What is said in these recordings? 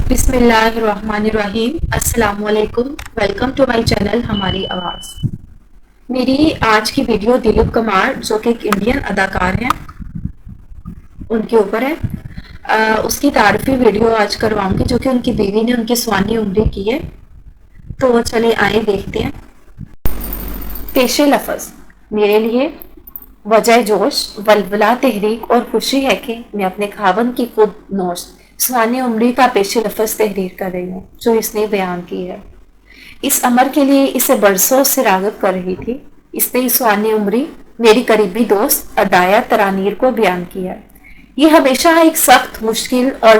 بسم اللہ الرحمن الرحیم، السلام علیکم، ویلکم ٹو مائی چینل ہماری آواز۔ میری آج کی ویڈیو دلیپ کمار جو کہ ایک انڈین اداکار ہیں ان کے اوپر ہے۔ اس کی تعارفی ویڈیو آج کرواؤں گی جو کہ ان کی بیوی نے ان کی سوانی عمری کی ہے، تو چلے آئے دیکھتے ہیں۔ پیش لفظ میرے لیے وجہ جوش، ولولہ، تحریک اور خوشی ہے کہ میں اپنے خاوند کی خود نوش سوانح عمری کا پیش لفظ تحریر کر رہی ہوں جو اس نے بیان کی ہے۔ اس امر کے لیے اسے برسوں سے راغب کر رہی تھی۔ اس نے سوانح عمری میری قریبی دوست ادایا ترانیر کو بیان کیا۔ یہ ہمیشہ ایک سخت، مشکل اور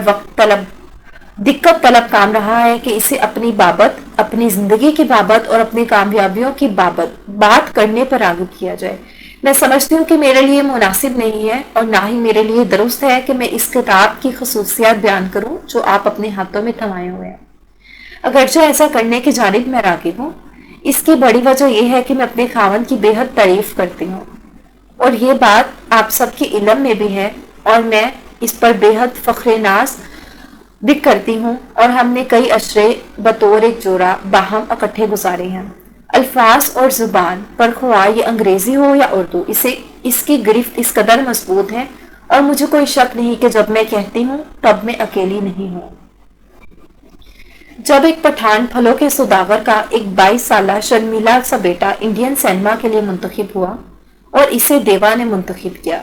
دقت طلب کام رہا ہے کہ اسے اپنی بابت، اپنی زندگی کی بابت اور اپنی کامیابیوں کی بابت بات کرنے پر راغب کیا جائے۔ میں سمجھتی ہوں کہ میرے لیے مناسب نہیں ہے اور نہ ہی میرے لیے درست ہے کہ میں اس کتاب کی خصوصیات بیان کروں جو آپ اپنے ہاتھوں میں تھمائے ہوئے ہیں۔ اگرچہ ایسا کرنے کی جانب میں راغب ہوں، اس کی بڑی وجہ یہ ہے کہ میں اپنے خاوند کی بے حد تعریف کرتی ہوں اور یہ بات آپ سب کے علم میں بھی ہے اور میں اس پر بے حد فخر ناز بھی کرتی ہوں، اور ہم نے کئی عشرے بطور ایک جوڑا باہم اکٹھے گزارے ہیں۔ الفاظ اور زبان پر خواہ یہ انگریزی ہو یا اردو، اس کی گرفت اس قدر مضبوط ہے اور مجھے کوئی شک نہیں کہ جب میں کہتی ہوں تب میں اکیلی نہیں ہوں۔ جب ایک پٹھان پھلوں کے سوداگر کا ایک 22 سالہ شرمیلا سا بیٹا انڈین سینما کے لیے منتخب ہوا اور اسے دیوا نے منتخب کیا،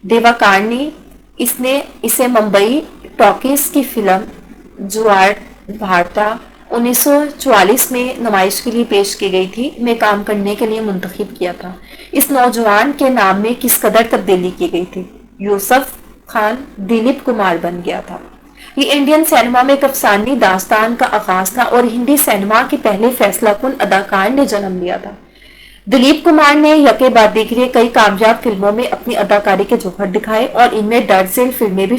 دیوا کار نے اسے ممبئی ٹاکیز کی فلم جواڑ بھارتا 1944 میں نمائش کے لیے پیش کی گئی تھی میں کام کرنے کے لیے منتخب کیا تھا۔ اس نوجوان کے نام میں کس قدر تبدیلی کی گئی تھی، یوسف خان دلیپ کمار بن گیا تھا۔ یہ انڈین سینما میں ایک افسانوی داستان کا آغاز تھا اور ہندی سینما کے پہلے فیصلہ کن اداکار نے جنم لیا تھا۔ دلیپ کمار نے یکے بعد دیگرے کئی کامیاب فلموں میں اپنی اداکاری کے جوہر دکھائے اور ان میں درجن فلمیں بھی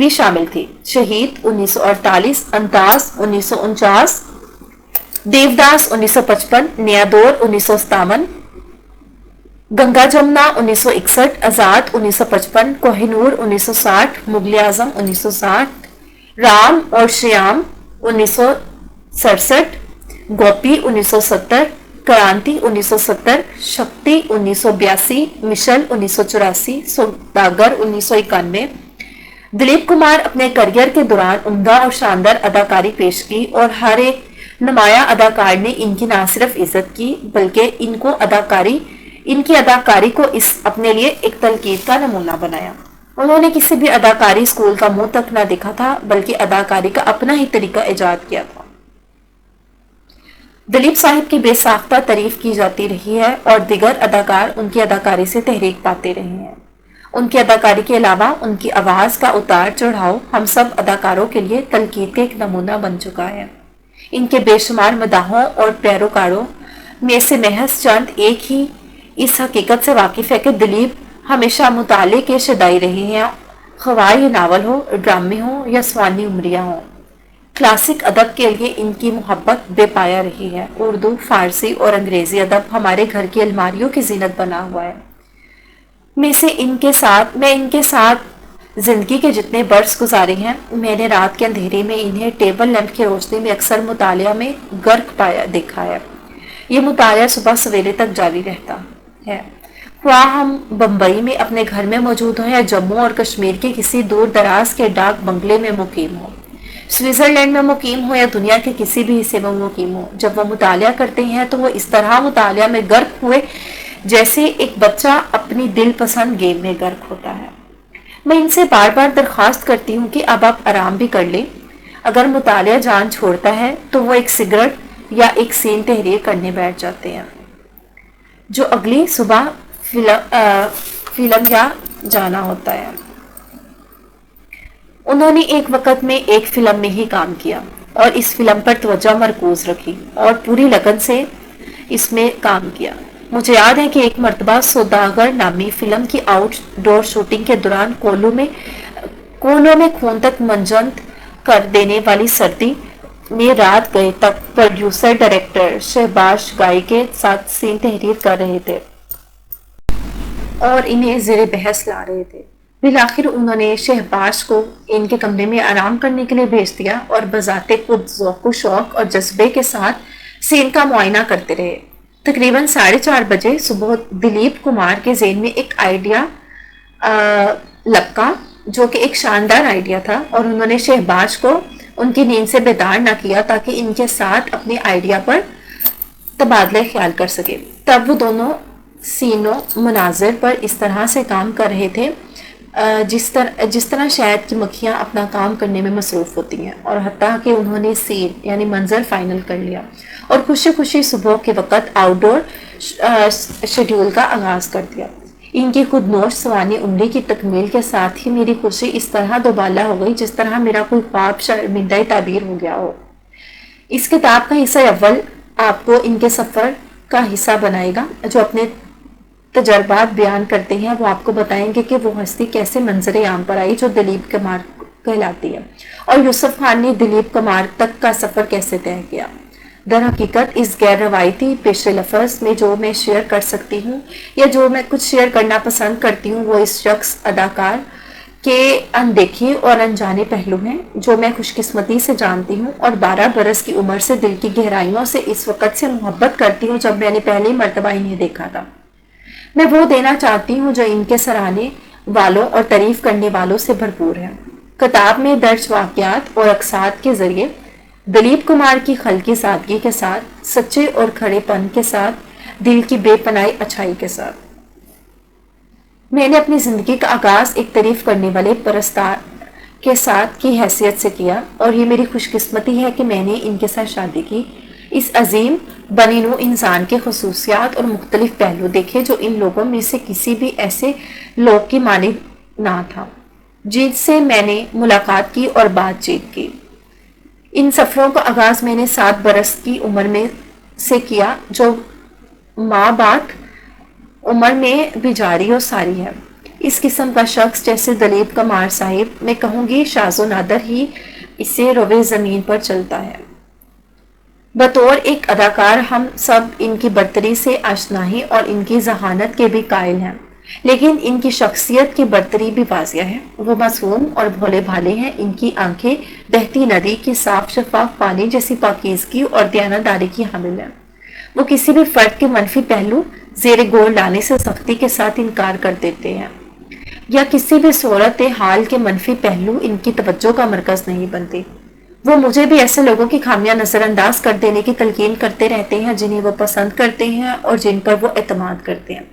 شامل تھی۔ شہید 1948، انداز 1949، دیوداس 1955، نیا دور 1957، گنگا جمنا 1961، آزاد 1955، کوہ نور 1960، مغل اعظم 1960، رام اور شیام 1967، گوپی 1970، کرانتی 1970، شکتی 1982، مشل 1984، سوداگر 1991۔ دلیپ کمار اپنے کیریئر کے دوران عمدہ اور شاندار اداکاری پیش کی اور ہر ایک نمایاں اداکار نے ان کی نہ صرف عزت کی بلکہ ان کی اداکاری کو اپنے لیے ایک تنقید کا نمونہ بنایا۔ انہوں نے کسی بھی اداکاری اسکول کا منہ تک نہ دیکھا تھا بلکہ اداکاری کا اپنا ہی طریقہ ایجاد کیا تھا۔ دلیپ صاحب کی بے ساختہ تعریف کی جاتی رہی ہے اور دیگر اداکار ان کی اداکاری سے تحریک پاتے رہے ہیں۔ ان کی اداکاری کے علاوہ ان کی آواز کا اتار چڑھاؤ ہم سب اداکاروں کے لیے تنقید کا ایک نمونہ بن چکا ہے۔ ان کے بے شمار مداحوں اور پیروکاروں میں سے محض چند ایک ہی اس حقیقت سے واقف ہے کہ دلیپ ہمیشہ مطالعے کے شیدائی رہے ہیں، خواہ یہ ناول ہو، ڈرامے ہوں یا سوانح عمریاں ہوں۔ کلاسک ادب کے لیے ان کی محبت بے پایہ رہی ہے۔ اردو، فارسی اور انگریزی ادب ہمارے گھر کی الماریوں کی زینت بنا ہوا ہے۔ میں ان کے ساتھ زندگی کے جتنے برس گزارے ہیں، میں نے رات کے اندھیرے میں انہیں ٹیبل لیمپ کی روشنی میں اکثر مطالعہ میں غرق دیکھا ہے۔ یہ مطالعہ صبح سویرے تک جاری رہتا ہے، خواہ ہم بمبئی میں اپنے گھر میں موجود ہوں یا جموں اور کشمیر کے کسی دور دراز کے ڈاک بنگلے میں مقیم ہوں، سوئٹزرلینڈ میں مقیم ہو یا دنیا کے کسی بھی حصے میں مقیم ہو۔ جب وہ مطالعہ کرتے ہیں تو وہ اس طرح مطالعہ میں غرق ہوئے جیسے ایک بچہ اپنی دل پسند گیم میں غرق ہوتا ہے۔ میں ان سے بار بار درخواست کرتی ہوں کہ اب آپ آرام بھی کر لیں۔ اگر مطالعہ جان چھوڑتا ہے تو وہ ایک سگریٹ یا ایک سین تحریر کرنے بیٹھ جاتے ہیں جو اگلی صبح فلم یا جانا ہوتا ہے۔ انہوں نے ایک وقت میں ایک فلم میں ہی کام کیا اور اس فلم پر توجہ مرکوز رکھی اور پوری لگن سے اس میں کام کیا۔ مجھے یاد ہے کہ ایک مرتبہ سوداگر نامی فلم کی آؤٹ ڈور شوٹنگ کے دوران کولوں میں خون تک منجمد کر دینے والی سردی میں رات گئے تک پروڈیوسر ڈائریکٹر شہباز گائی کے ساتھ سین تحریر کر رہے تھے اور انہیں زیر بحث لا رہے تھے۔ بالآخر انہوں نے شہباز کو ان کے کمرے میں آرام کرنے کے لیے بھیج دیا اور بذات خود ذوق و شوق اور جذبے کے ساتھ سین کا معائنہ کرتے رہے۔ تقریباً 4:30 بجے صبح دلیپ کمار کے ذہن میں ایک آئیڈیا لپکا جو کہ ایک شاندار آئیڈیا تھا، اور انہوں نے شہباز کو ان کی نیند سے بیدار نہ کیا تاکہ ان کے ساتھ اپنے آئیڈیا پر تبادلہ خیال کر سکے۔ تب وہ دونوں سین و مناظر پر اس طرح سے کام کر رہے تھے جس طرح شہد کی مکھیاں اپنا کام کرنے میں مصروف ہوتی ہیں، اور حتیٰ کہ انہوں نے سین یعنی منظر فائنل کر لیا اور خوشی خوشی صبح کے وقت آؤٹ ڈور شیڈول کا آغاز کر دیا۔ ان کی خود نوش سوانح عمری کی تکمیل کے ساتھ ہی میری خوشی اس طرح دوبالا ہو گئی جس طرح میرا کوئی خواب شرمندہ تعبیر ہو گیا ہو۔ اس کتاب کا حصہ اول آپ کو ان کے سفر کا حصہ بنائے گا۔ جو اپنے تجربات بیان کرتے ہیں وہ آپ کو بتائیں گے کہ وہ ہستی کیسے منظر عام پر آئی جو دلیپ کمار کہلاتی ہے، اور یوسف خان نے دلیپ کمار تک کا سفر کیسے طے کیا۔ در حقیقت اس غیر روایتی پیش لفظ میں جو میں شیئر کر سکتی ہوں یا جو میں کچھ شیئر کرنا پسند کرتی ہوں وہ اس شخص اداکار کے اندیکھے اور انجانے پہلو ہیں جو میں خوش قسمتی سے جانتی ہوں، اور 12 برس کی عمر سے دل کی گہرائیوں سے اس وقت سے محبت کرتی ہوں جب میں نے پہلی مرتبہ انہیں دیکھا تھا۔ میں وہ دینا چاہتی ہوں جو ان کے سراہنے والوں اور تعریف کرنے والوں سے بھرپور ہے۔ کتاب میں درج واقعات اور اقساط کے ذریعے دلیپ کمار کی خلقی سادگی کے ساتھ، سچے اور کھڑے پن کے ساتھ، دل کی بے پناہی اچھائی کے ساتھ، میں نے اپنی زندگی کا آغاز ایک تعریف کرنے والے پرستار کے ساتھ کی حیثیت سے کیا، اور یہ میری خوش قسمتی ہے کہ میں نے ان کے ساتھ شادی کی۔ اس عظیم بنی نوع انسان کے خصوصیات اور مختلف پہلو دیکھے جو ان لوگوں میں سے کسی بھی ایسے لوگ کی مانند نہ تھا جن سے میں نے ملاقات کی اور بات چیت کی۔ ان سفروں کا آغاز میں نے 7 برس کی عمر میں سے کیا جو ماں بعد عمر میں بھی جاری اور ساری ہے۔ اس قسم کا شخص جیسے دلیپ کمار صاحب، میں کہوں گی شاذ و نادر ہی اسے روئے زمین پر چلتا ہے۔ بطور ایک اداکار ہم سب ان کی برتری سے آشنائی اور ان کی ذہانت کے بھی قائل ہیں، لیکن ان کی شخصیت کی برتری بھی واضح ہے۔ وہ معصوم اور بھولے بھالے ہیں۔ ان کی آنکھیں بہتی ندی کی صاف شفاف پانی جیسی پاکیزگی اور دیانتداری کی حامل ہیں۔ وہ کسی بھی فرد کے منفی پہلو زیر غور لانے سے سختی کے ساتھ انکار کر دیتے ہیں، یا کسی بھی صورت حال کے منفی پہلو ان کی توجہ کا مرکز نہیں بنتے۔ وہ مجھے بھی ایسے لوگوں کی خامیاں نظر انداز کر دینے کی تلقین کرتے رہتے ہیں جنہیں وہ پسند کرتے ہیں اور جن پر وہ اعتماد کرتے ہیں۔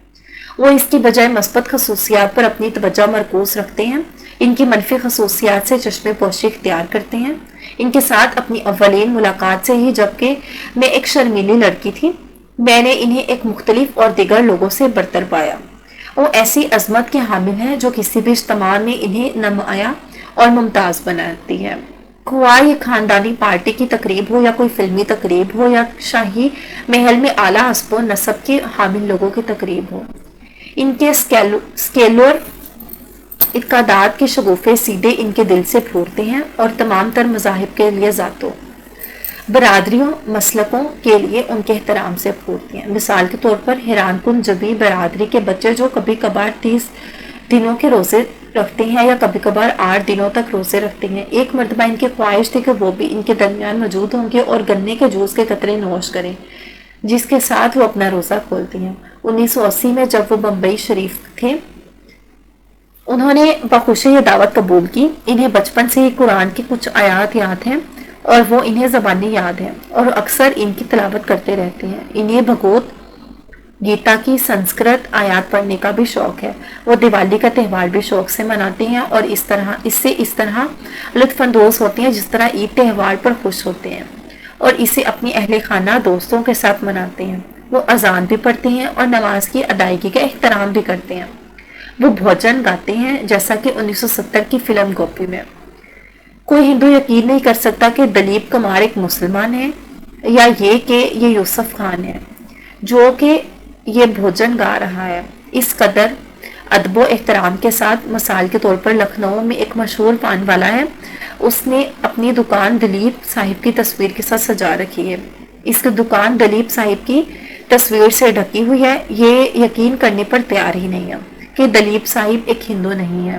وہ اس کی بجائے مثبت خصوصیات پر اپنی توجہ مرکوز رکھتے ہیں، ان کی منفی خصوصیات سے چشم پوشی اختیار کرتے ہیں۔ ان کے ساتھ اپنی اولین ملاقات سے ہی جبکہ میں ایک شرمیلی لڑکی تھی، میں نے انہیں ایک مختلف اور دیگر لوگوں سے برتر پایا۔ وہ ایسی عظمت کے حامل ہیں جو کسی بھی اجتماع میں انہیں نمایاں اور ممتاز بناتی ہے، خواہ یہ خاندانی پارٹی کی تقریب ہو یا کوئی فلمی تقریب ہو یا شاہی محل میں اعلیٰ حسب و نسب کے حامل لوگوں کی تقریب ہو۔ ان کے سکیلور اعتقادات کے شگوفے سیدھے ان کے دل سے پھوٹتے ہیں اور تمام تر مذاہب کے لیے ذاتوں، برادریوں، مسلکوں کے لیے ان کے احترام سے پھوٹتی ہیں۔ مثال کے طور پر حیران کن جبی برادری کے بچے جو کبھی کبھار 30 دنوں کے روزے رکھتے ہیں یا کبھی کبھار 8 دنوں تک روزے رکھتے ہیں۔ ایک مرتبہ ان کی خواہش تھی کہ وہ بھی ان کے درمیان موجود ہوں گے اور گنے کے جوس کے قطرے نوش کریں جس کے ساتھ وہ اپنا روزہ کھولتی ہیں۔ 1980 میں جب وہ بمبئی شریف تھے، انہوں نے بخوشی یہ دعوت قبول کی۔ انہیں بچپن سے ہی قرآن کی کچھ آیات یاد ہیں اور وہ انہیں زبانی یاد ہیں اور اکثر ان کی تلاوت کرتے رہتے ہیں۔ انہیں بھگوت گیتا کی سنسکرت آیات پڑھنے کا بھی شوق ہے۔ وہ دیوالی کا تہوار بھی شوق سے مناتے ہیں اور اس طرح لطف اندوز ہوتے ہیں جس طرح عید تہوار پر خوش ہوتے ہیں، اور اسے اپنی اہل خانہ دوستوں کے ساتھ مناتے ہیں۔ وہ اذان بھی پڑھتے ہیں اور نماز کی ادائیگی کا احترام بھی کرتے ہیں۔ وہ بھوجن گاتے ہیں جیسا کہ 1970 کی فلم گوپی میں۔ کوئی ہندو یقین نہیں کر سکتا کہ دلیپ کمار ایک مسلمان ہے، یا یہ کہ یہ یوسف خان ہے جو کہ یہ بھوجن گا رہا ہے۔ اس قدر ادب و احترام کے ساتھ، مثال کے طور پر لکھنؤ میں ایک مشہور پان والا ہے، اس نے اپنی دکان دلیپ صاحب کی تصویر کے ساتھ سجا رکھی ہے۔ اس کی دکان دلیپ صاحب کی تصویر سے ڈھکی ہوئی ہے۔ یہ یقین کرنے پر تیار ہی نہیں ہے کہ دلیپ صاحب ایک ہندو نہیں ہے۔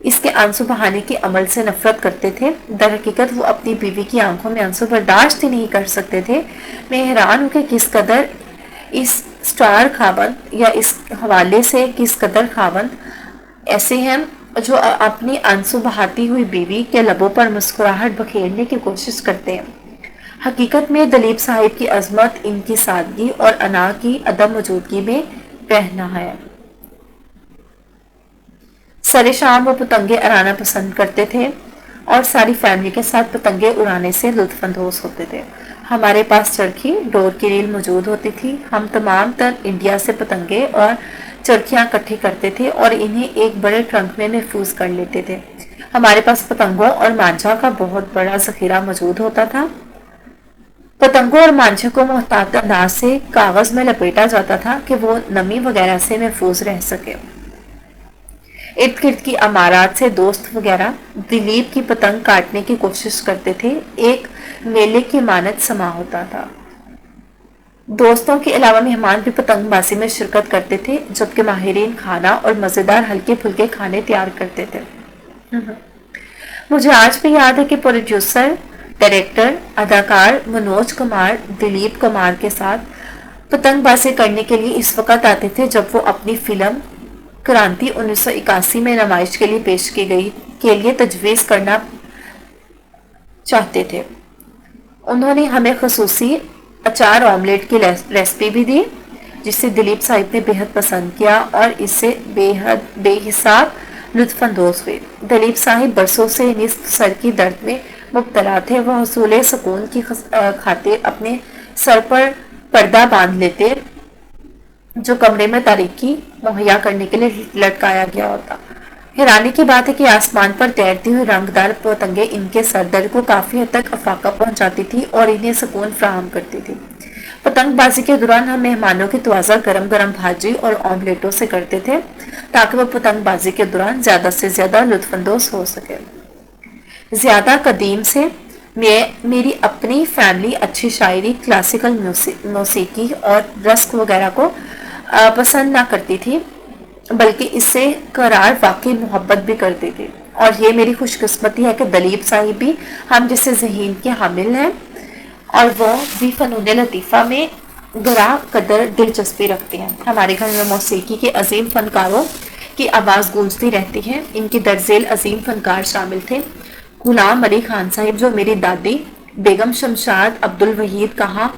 اس کے آنسو بہانے کے عمل سے نفرت کرتے تھے۔ در حقیقت وہ اپنی بیوی کی آنکھوں میں آنسو برداشت ہی نہیں کر سکتے تھے۔ میں حیران ہوں کہ کس قدر اس سٹار خاوند یا اس حوالے سے کس قدر خاوند ایسے ہیں جو اپنی آنسو بہاتی ہوئی بیوی کے لبوں پر مسکراہٹ بکھیرنے کی کوشش کرتے ہیں۔ حقیقت میں دلیپ صاحب کی عظمت ان کی سادگی اور انا کی عدم موجودگی میں پنہاں ہے۔ سر شام وہ پتنگیں اڑانا پسند کرتے تھے اور ساری فیملی کے ساتھ پتنگیں اڑانے سے لطف اندوز ہوتے تھے۔ ہمارے پاس چرخی ڈور کی ریل موجود ہوتی تھی۔ ہم تمام تر انڈیا سے پتنگیں اور چرخیاں اکٹھی کرتے تھے اور انہیں ایک بڑے ٹرنک میں محفوظ کر لیتے تھے۔ ہمارے پاس پتنگوں اور مانجھا کا بہت بڑا ذخیرہ موجود ہوتا تھا۔ پتنگوں اور مانجھے کو محتاط انداز سے کاغذ میں لپیٹا جاتا تھا کہ وہ نمی وغیرہ سے محفوظ رہ سکے۔ ارد گرد کی عمارات سے دوست وغیرہ دلیپ کی پتنگ کاٹنے کی کوشش کرتے تھے۔ ایک میلے کی مانند سما ہوتا تھا۔ دوستوں کے علاوہ مہمان بھی پتنگ بازی میں شرکت کرتے تھے، جبکہ ماہرین کھانا اور مزیدار ہلکے پھلکے کھانے تیار کرتے تھے۔ مجھے آج بھی یاد ہے کہ پروڈیوسر، ڈائریکٹر، اداکار منوج کمار دلیپ کمار کے ساتھ پتنگ بازی کرنے کے لیے اس وقت آتے تھے جب وہ اپنی فلم کرانتی 1981 میں نمائش کے لیے پیش کی گئی کے لیے تجویز کرنا چاہتے تھے۔ انہوں نے ہمیں خصوصی اچار آملیٹ کی ریسپی بھی دی، جسے دلیپ صاحب نے بہت پسند کیا اور اس سے بے حساب لطف اندوز ہوئے۔ دلیپ صاحب برسوں سے نصف سر کی درد میں مبتلا تھے۔ وہ حصول سکون کی خاطر اپنے سر پر پردہ باندھ لیتے جو کمرے میں تاریکی مہیا کرنے کے لیے لٹکایا گیا ہوتا۔ حیرانی کی بات ہے کہ آسمان پر تیرتی ہوئی رنگدار پتنگیں ان کے سر درد کو کافی حد تک افاقہ پہنچاتی تھی اور انہیں سکون فراہم کرتی تھی۔ پتنگ بازی کے دوران ہم مہمانوں کی توازہ گرم گرم بھاجی اور آملیٹوں سے کرتے تھے تاکہ وہ پتنگ بازی کے دوران زیادہ سے زیادہ لطف اندوز ہو سکے۔ زیادہ قدیم سے میری اپنی فیملی اچھی شاعری، کلاسیکل موسیقی اور رقص وغیرہ کو پسند نہ کرتی تھی، بلکہ اس سے قرار واقعی محبت بھی کرتی تھی۔ اور یہ میری خوش قسمتی ہے کہ دلیپ صاحب بھی ہم جیسے ذہین کے حامل ہیں اور وہ بھی فنون لطیفہ میں گراں قدر دلچسپی رکھتے ہیں۔ ہمارے گھر میں موسیقی کے عظیم فنکاروں کی آواز گونجتی رہتی ہے۔ ان کی درزیل عظیم فنکار شامل تھے: غلام علی خان صاحب جو میری دادی بیگم شمشاد عبدالوحید کہاں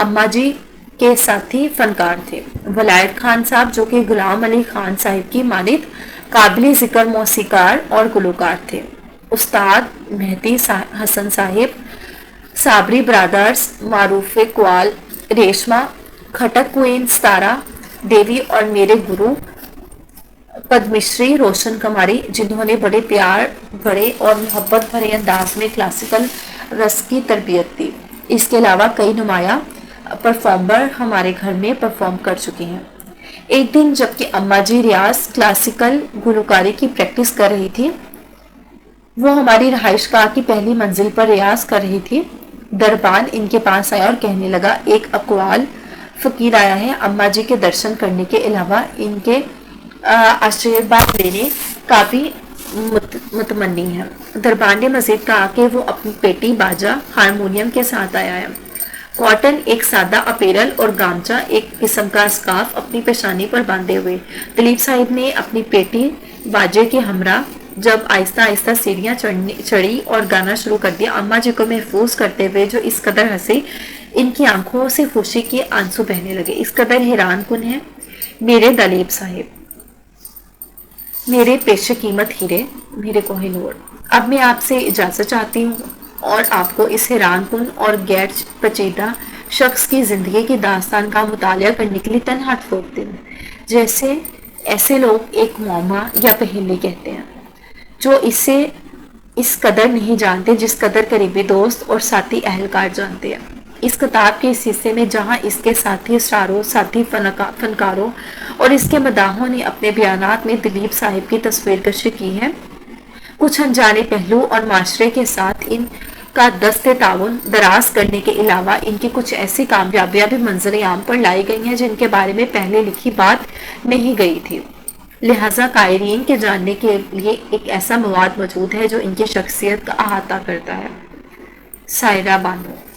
اماں جی کے ساتھی فنکار تھے، ولایت خان صاحب جو کہ غلام علی خان صاحب کی مانند قابل ذکر موسیقار اور گلوکار تھے، استاد مہدی حسن صاحب، صابری برادرز، معروف قوال، ریشما، کھٹک کوئن ستارہ دیوی اور میرے گرو پدمشری روشن کماری، جنہوں نے بڑے پیار بڑے اور محبت بھرے انداز میں کلاسیکل رقص کی تربیت دی۔ اس کے علاوہ کئی نمایاں پرفارمر ہمارے گھر میں پرفارم کر چکے ہیں۔ ایک دن جبکہ اماں جی ریاض کلاسیکل گلوکاری کی پریکٹس کر رہی تھی، وہ ہماری رہائش گاہ کی پہلی منزل پر ریاض کر رہی تھی، دربان ان کے پاس آیا اور کہنے لگا، ایک اقوال فقیر آیا ہے، اماں جی کے درشن کرنے کے علاوہ ان کے آشیرواد لینے کا بھی متمنی ہے۔ دربان نے مزید کہا کہ وہ اپنی پیٹی باجا ہارمونیم کے ساتھ آیا ہے۔ کاٹن ایک سادہ اپیرل اور گامچہ ایک قسم کا اسکارف اپنی پیشانی پر باندھے ہوئے دلیپ صاحب نے اپنی پیٹی باجے کے ہمراہ جب آہستہ آہستہ سیڑھیاں چڑھی اور گانا شروع کر دیا، اماں جی کو محفوظ کرتے ہوئے جو اس قدر ہنسی ان کی آنکھوں سے خوشی کے آنسو بہنے لگے۔ اس قدر حیران کن ہے میرے دلیپ صاحب، میرے پیش قیمت ہیرے، میرے کوہ نور۔ اب میں آپ سے اجازت چاہتی ہوں اور آپ کو اس حیران کن اور غیر پیچیدہ شخص کی زندگی کی داستان کا مطالعہ کرنے کے لیے تنہا چھوڑتی ہوں، جیسے ایسے لوگ ایک معمہ یا پہیلی کہتے ہیں جو اسے اس قدر نہیں جانتے جس قدر قریبی دوست اور ساتھی اہلکار جانتے ہیں۔ اس کتاب کے اس حصے میں جہاں اس کے ساتھی اسراروں، ساتھی فنکاروں اور اس کے مداحوں نے اپنے بیانات میں دلیپ صاحب کی تصویر کشی کی ہے، کچھ انجانے پہلو اور معاشرے کے ساتھ ان کا دست تعاون دراز کرنے کے علاوہ ان کی کچھ ایسی کامیابیاں بھی منظر عام پر لائی گئی ہیں جن کے بارے میں پہلے لکھی بات نہیں گئی تھی۔ لہٰذا قائرین کے جاننے کے لیے ایک ایسا مواد موجود ہے جو ان کی شخصیت کا احاطہ کرتا ہے۔ سائرہ بانو۔